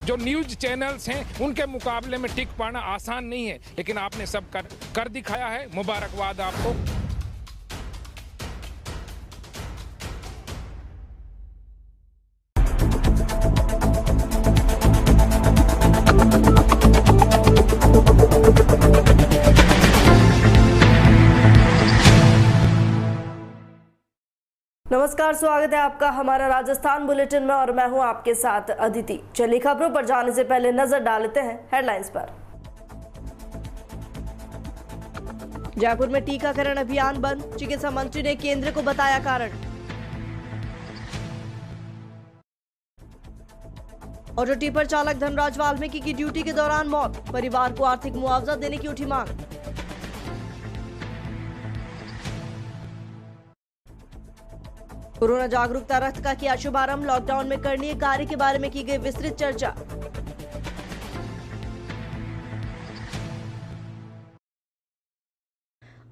जो news channels हैं उनके मुकाबले में टिक पाना आसान नहीं है, लेकिन आपने सब कर दिखाया है। मुबारकबाद आपको। नमस्कार, स्वागत है आपका हमारा राजस्थान बुलेटिन में और मैं हूं आपके साथ अदिति। चलिए खबरों पर जाने से पहले नजर डालते हैं हेडलाइंस पर। जयपुर में टीकाकरण अभियान बंद, चिकित्सा मंत्री ने केंद्र को बताया कारण। ऑटो टिपर चालक धनराज वाल्मीकि की ड्यूटी के दौरान मौत, परिवार को आर्थिक मुआवजा देने की उठी मांग। कोरोना जागरूकता रथ का किया शुभारंभ, लॉकडाउन में करणीय कार्य के बारे में की गई विस्तृत चर्चा।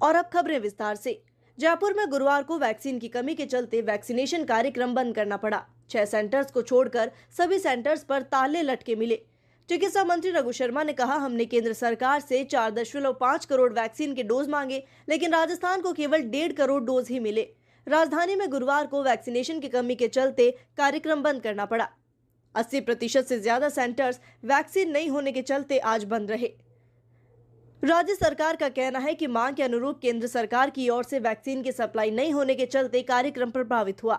और अब खबरें विस्तार से। जयपुर में गुरुवार को वैक्सीन की कमी के चलते वैक्सीनेशन कार्यक्रम बंद करना पड़ा। 6 सेंटर्स को छोड़कर सभी सेंटर्स पर ताले लटके मिले। चिकित्सा मंत्री रघु शर्मा ने कहा, हमने केंद्र सरकार से 4.5 करोड़ वैक्सीन के डोज मांगे, लेकिन राजस्थान को केवल 1.5 करोड़ डोज ही मिले। राजधानी में गुरुवार को वैक्सीनेशन की कमी के चलते कार्यक्रम बंद करना पड़ा। 80% से ज्यादा सेंटर्स वैक्सीन नहीं होने के चलते आज बंद रहे। राज्य सरकार का कहना है कि मांग के अनुरूप केंद्र सरकार की ओर से वैक्सीन की सप्लाई नहीं होने के चलते कार्यक्रम प्रभावित हुआ।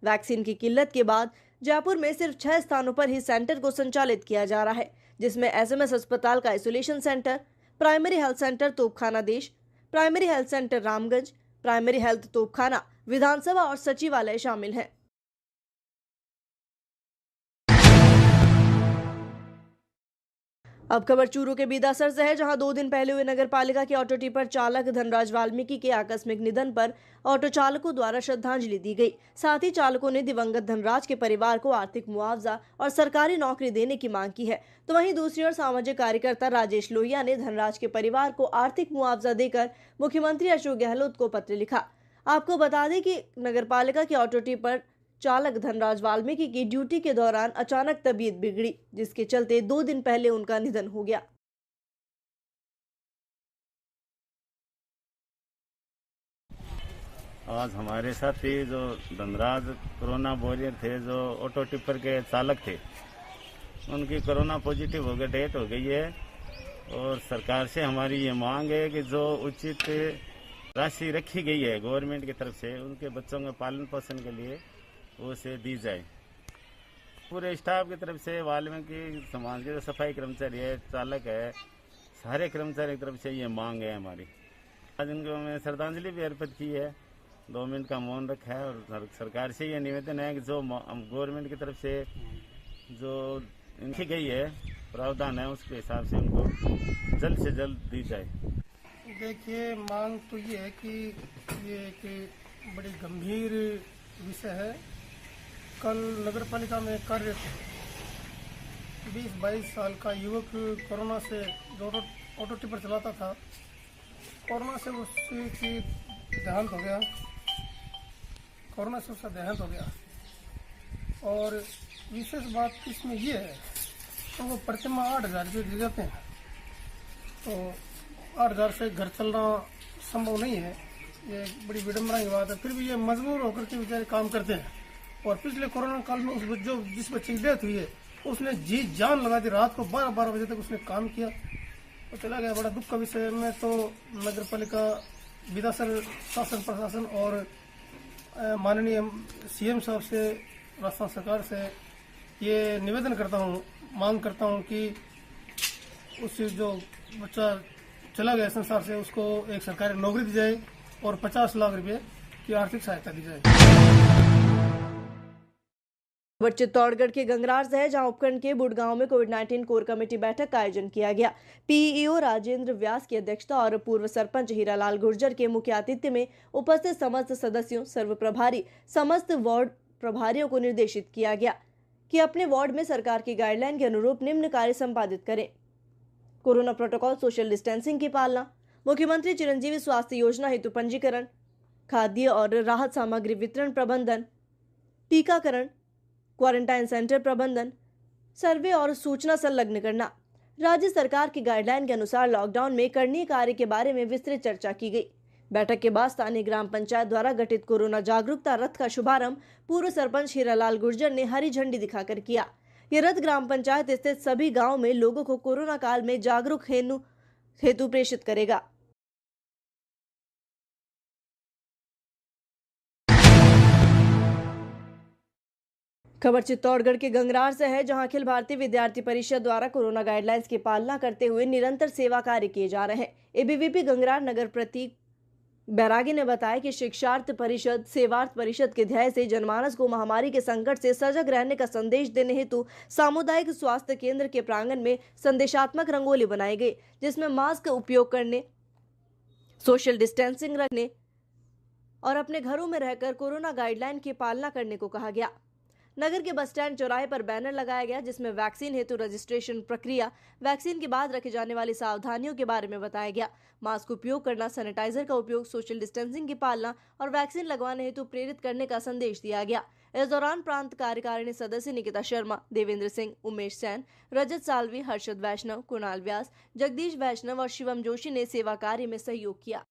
वैक्सीन की किल्लत के बाद जयपुर में सिर्फ 6 स्थानों पर ही सेंटर को संचालित किया जा रहा है, जिसमें SMS अस्पताल का isolation centre, primary health centre Topkhana Desh, primary health centre Ramganj, primary health Topkhana, विधानसभा और सचिवालय शामिल हैं। अब खबर चूरू के बीदासर से है, जहां 2 दिन पहले हुए नगर पालिका के ऑटो टिपर चालक धनराज वाल्मीकि के आकस्मिक निधन पर ऑटो चालकों द्वारा श्रद्धांजलि दी गई। साथ ही चालकों ने दिवंगत धनराज के परिवार को आर्थिक मुआवजा और सरकारी नौकरी देने की मांग की है। तो वहीं दूसरी ओर सामाजिक कार्यकर्ता राजेश लोहिया ने धनराज के परिवार को आर्थिक मुआवजा देकर मुख्यमंत्री अशोक गहलोत को पत्र लिखा। आपको बता दें कि नगरपालिका के ऑटो टिपर चालक धनराज वाल्मीकि की ड्यूटी के दौरान अचानक तबीयत बिगड़ी, जिसके चलते 2 दिन पहले उनका निधन हो गया। आज हमारे साथी जो धनराज कोरोना वॉरियर थे, जो ऑटो टिपर के चालक थे, उनकी कोरोना पॉजिटिव हो गई, डेथ हो गई है। और सरकार से हमारी ये मांग है कि जो उचित राशि रखी गई है गवर्नमेंट की तरफ से उनके बच्चों के पालन पोषण के लिए वो से दी जाए। पूरे स्टाफ की तरफ से, वाल्मीकि समाज के जो सफाई कर्मचारी है, चालक है, सारे कर्मचारी की तरफ से ये मांग है हमारी। आज उनको मैं श्रद्धांजलि भी अर्पित की है, 2 मिनट का मौन रखा है। और सरकार से ये निवेदन है कि जो गवर्नमेंट की तरफ से जो इनकी गई है प्रावधान है, उसके हिसाब से उनको जल्द से जल्द दी जाए। देखिए, मांग तो ये है कि ये एक बड़ी गंभीर विषय है। कल नगरपालिका में कार्यरत 20-22 साल का युवक कोरोना से जो ऑटो टिपर चलाता था, कोरोना से उसकी देहांत हो गया। कोरोना से उसका देहांत हो गया। और विशेष बात इसमें ये है तो वो प्रतिमाह 8,000 रुपये दिए जाते हैं। तो 8,000 से घर चलना संभव नहीं है, ये बड़ी विडम्बना की बात है। फिर भी ये मजबूर होकर के बेचारे काम करते हैं। और पिछले कोरोना काल में जिस बच्चे की डेथ हुई है, उसने जी जान लगा दी। रात को 12-12 बजे तक उसने काम किया और चला गया। बड़ा दुख का विषय है। मैं तो नगर पालिका, बीदासर शासन प्रशासन और माननीय CM साहब से, राजस्थान सरकार से ये निवेदन करता हूँ, मांग करता हूँ कि उस जो बच्चा चला गया संसार से, उसको एक सरकारी नौकरी दी जाए और 50 लाख रुपए की आर्थिक सहायता दी जाए। चित्तौड़गढ़ के गंगरार से है, जहां उपखंड के बुडगांव में कोविड-19 कोर कमेटी बैठक का आयोजन किया गया। PEO राजेंद्र व्यास की अध्यक्षता और पूर्व सरपंच हीरालाल गुर्जर के मुख्य आतिथ्य में उपस्थित समस्त सदस्यों, सर्व प्रभारी, समस्त वार्ड प्रभारियों को निर्देशित किया गया कि अपने वार्ड में सरकार की गाइडलाइन के अनुरूप निम्न कार्य संपादित करें: कोरोना प्रोटोकॉल, सोशल डिस्टेंसिंग की पालना, मुख्यमंत्री चिरंजीवी स्वास्थ्य योजना हेतु पंजीकरण, खाद्य और राहत सामग्री वितरण प्रबंधन, टीकाकरण, क्वारंटाइन सेंटर प्रबंधन, सर्वे और सूचना संलग्न करना। राज्य सरकार की गाइडलाइन के अनुसार लॉकडाउन में करणीय कार्य के बारे में विस्तृत चर्चा की गई। बैठक के बाद स्थानीय ग्राम पंचायत द्वारा गठित कोरोना जागरूकता रथ का शुभारंभ पूर्व सरपंच हीरालाल गुर्जर ने हरी झंडी दिखाकर किया। यह रथ ग्राम पंचायत स्थित सभी गाँव में लोगों को कोरोना काल में जागरूक हेतु प्रेषित करेगा। खबर चित्तौड़गढ़ के गंगरार से है, जहां अखिल भारतीय विद्यार्थी परिषद द्वारा कोरोना गाइडलाइंस की पालना करते हुए निरंतर सेवा कार्य किए जा रहे हैं। एबीवीपी गंगरार नगर प्रतीक बैरागी ने बताया कि शिक्षार्थ परिषद सेवार्थ परिषद के ध्याय से जनमानस को महामारी के संकट से सजग रहने का संदेश देने हेतु सामुदायिक स्वास्थ्य केंद्र के प्रांगण में संदेशात्मक रंगोली बनाई गई, जिसमें मास्क का उपयोग करने, सोशल डिस्टेंसिंग रखने और अपने घरों में रहकर कोरोना गाइडलाइन की पालना करने को कहा गया। नगर के बस स्टैंड चौराहे पर बैनर लगाया गया, जिसमें वैक्सीन हेतु रजिस्ट्रेशन प्रक्रिया, वैक्सीन के बाद रखी जाने वाली सावधानियों के बारे में बताया गया। मास्क उपयोग करना, सैनिटाइजर का उपयोग, सोशल डिस्टेंसिंग की पालना और वैक्सीन लगवाने हेतु प्रेरित करने का संदेश दिया गया। इस दौरान प्रांत कार्यकारिणी सदस्य निकिता शर्मा, देवेंद्र सिंह, उमेश सैन, रजत सालवी, हर्षद वैष्णव, कुणाल व्यास, जगदीश वैष्णव और शिवम जोशी ने सेवा कार्य में सहयोग किया।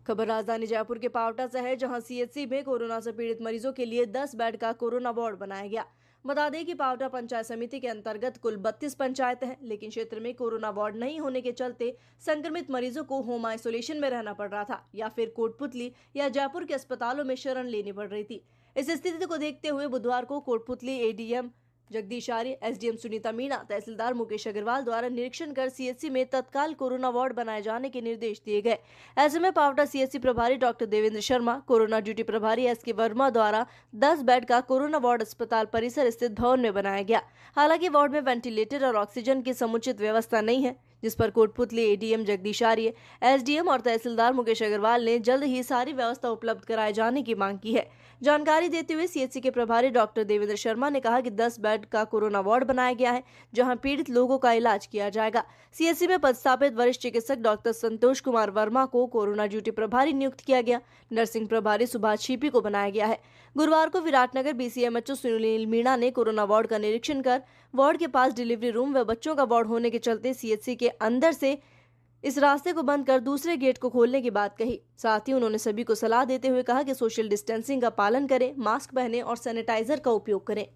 खबर राजधानी जयपुर के पावटा से है, जहां सीएचसी में कोरोना से पीड़ित मरीजों के लिए 10 बेड का कोरोना वार्ड बनाया गया। बता दें कि पावटा पंचायत समिति के अंतर्गत कुल 32 पंचायत हैं, लेकिन क्षेत्र में कोरोना वार्ड नहीं होने के चलते संक्रमित मरीजों को होम आइसोलेशन में रहना पड़ रहा था या फिर कोटपुतली या जयपुर के अस्पतालों में शरण लेनी पड़ रही थी। इस स्थिति को देखते हुए बुधवार को कोटपुतली एडीएम जगदीश आर्य, एसडीएम सुनीता मीणा, तहसीलदार मुकेश अग्रवाल द्वारा निरीक्षण कर सीएचसी में तत्काल कोरोना वार्ड बनाए जाने के निर्देश दिए गए। ऐसे में पावटा सीएचसी प्रभारी doctor Devendra Sharma, corona duty प्रभारी एसके वर्मा द्वारा 10 बेड का कोरोना वार्ड अस्पताल परिसर स्थित भवन में बनाया गया। हालांकि वार्ड में वेंटिलेटर और ऑक्सीजन की समुचित व्यवस्था नहीं है, जिस पर कोटपुतली एडीएम जगदीश आर्य, एसडीएम और तहसीलदार मुकेश अग्रवाल ने जल्द ही सारी व्यवस्था उपलब्ध कराए जाने की मांग की है। जानकारी देते हुए सीएचसी के प्रभारी डॉक्टर देवेंद्र शर्मा ने कहा कि 10 बेड का कोरोना वार्ड बनाया गया है, जहां पीड़ित लोगों का इलाज किया जाएगा। सीएचसी में पदस्थापित वरिष्ठ चिकित्सक डॉक्टर संतोष कुमार वर्मा को कोरोना ड्यूटी प्रभारी नियुक्त किया गया। नर्सिंग प्रभारी सुभाष छिपी को बनाया गया है। गुरुवार को विराटनगर बीसीएमएचओ सुनील मीणा ने कोरोना वार्ड का निरीक्षण कर वार्ड के पास डिलीवरी रूम व बच्चों का वार्ड होने के चलते सीएचसी के अंदर से इस रास्ते को बंद कर दूसरे गेट को खोलने की बात कही। साथ ही उन्होंने सभी को सलाह देते हुए कहा कि सोशल डिस्टेंसिंग का पालन करें, मास्क पहनें और सैनिटाइजर का उपयोग करें।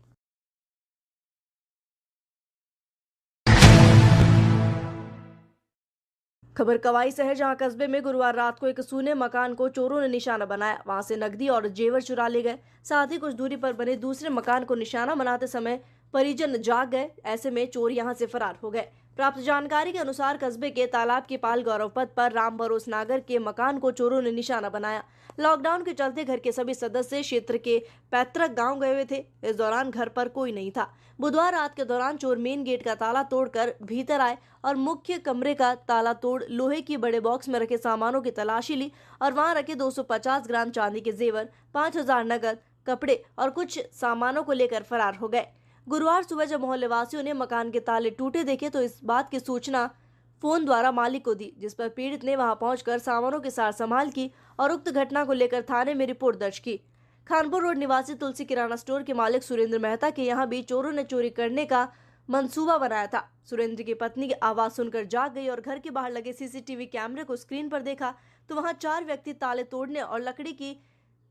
खबर कवाई से है, जहां कस्बे में गुरुवार रात को एक सूने मकान को चोरों ने निशाना बनाया। वहां से नकदी और जेवर चुरा ले गए। साथ ही कुछ दूरी पर बने दूसरे मकान को निशाना बनाते समय परिजन जाग गए। ऐसे में चोर यहां से फरार हो गए। प्राप्त जानकारी के अनुसार कस्बे के तालाब के पाल गौरव पथ पर राम भरोस नागर के मकान को चोरों ने निशाना बनाया। लॉकडाउन के चलते घर के सभी सदस्य क्षेत्र के पैतृक गांव गए हुए थे। इस दौरान घर पर कोई नहीं था। बुधवार रात के दौरान चोर मेन गेट का ताला तोड़कर भीतर आए और मुख्य कमरे का ताला तोड़ लोहे की बड़े बॉक्स में रखे सामानों की तलाशी ली और वहां रखे 250 ग्राम चांदी के जेवर, 5000 नगद, कपड़े और कुछ सामानों को लेकर फरार हो गए। गुरुवार सुबह जब मोहल्ले वासियों ने मकान के ताले टूटे देखे तो इस बात की सूचना फोन द्वारा मालिक को दी, जिस पर पीड़ित ने वहां पहुंचकर सामानों के सार संभाल की और उक्त घटना को लेकर थाने में रिपोर्ट दर्ज की। खानपुर रोड निवासी तुलसी किराना स्टोर के मालिक सुरेंद्र मेहता के यहाँ भी चोरों ने चोरी करने का मंसूबा बनाया था। सुरेंद्र की पत्नी की आवाज सुनकर जाग गई और घर के बाहर लगे सीसीटीवी कैमरे को स्क्रीन पर देखा तो वहां 4 व्यक्ति ताले तोड़ने और लकड़ी की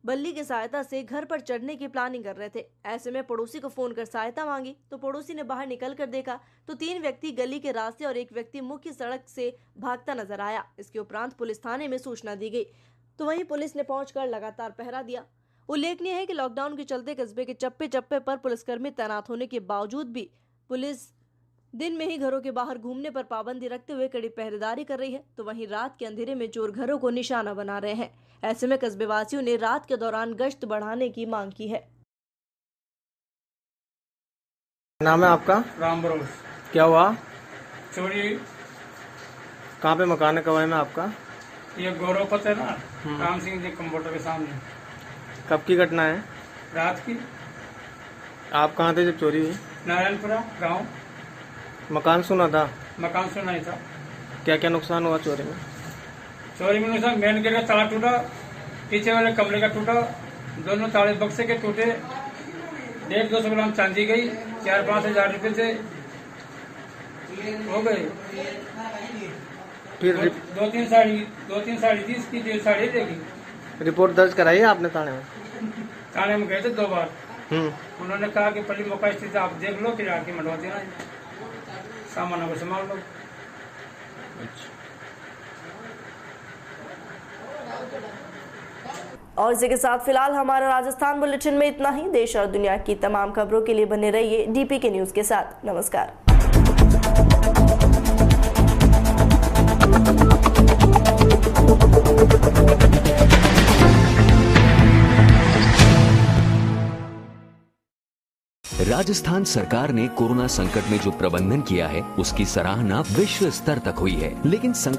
बल्ली की सहायता से घर पर चढ़ने की प्लानिंग कर रहे थे। ऐसे में पड़ोसी को फोन कर सहायता मांगी तो पड़ोसी ने बाहर निकल कर देखा तो 3 व्यक्ति गली के रास्ते और 1 व्यक्ति मुख्य सड़क से भागता नजर आया। इसके उपरांत पुलिस थाने में सूचना दी गई तो वहीं पुलिस ने पहुंचकर लगातार पहरा दिया। उल्लेखनीय है कि लॉकडाउन के चलते कस्बे के चप्पे चप्पे पर पुलिसकर्मी तैनात होने के बावजूद भी पुलिस दिन में ही घरों के बाहर घूमने पर पाबंदी रखते हुए कड़ी पहरेदारी कर रही है, तो वहीं रात के अंधेरे में चोर घरों को निशाना बना रहे हैं। ऐसे में कस्बे वासियों ने रात के दौरान गश्त बढ़ाने की मांग की है। नाम है आपका? राम भरोस। क्या हुआ? चोरी। कहाँ पे मकान है कवाई में आपका? ये गौरव पथ है ना, राम सिंह जी कंप्यूटर के सामने। कब की घटना है? रात की। आप कहाँ थे जब चोरी हुई? नारायणपुरा गांव। मकान सुना था? मकान सुना ही था। क्या क्या नुकसान हुआ चोरी में? चोरी में नुकसान, मेन गेट का ताला टूटा, पीछे वाले कमरे का टूटा, दोनों ताले बक्से के टूटे, 150-200 ग्राम चांदी गई, 4-5 हजार रुपए से हो गए। फिर 2-3 साड़ी थी, इसकी 1 साड़ी देगी। रिपोर्ट दर्ज कराई है आपने थाने में? थाने में गए थे 2 बार। उन्होंने कहा कि पहली मौका स्थिति आप देख लो, फिर आके मंडवा देना, सामान को संभाल लो। और इसी के साथ फिलहाल हमारा राजस्थान बुलेटिन में इतना ही। देश और दुनिया की तमाम खबरों के लिए बने रहिए DPK न्यूज के साथ। नमस्कार। राजस्थान सरकार ने कोरोना संकट में जो प्रबंधन किया है उसकी सराहना विश्व स्तर तक हुई है, लेकिन संकट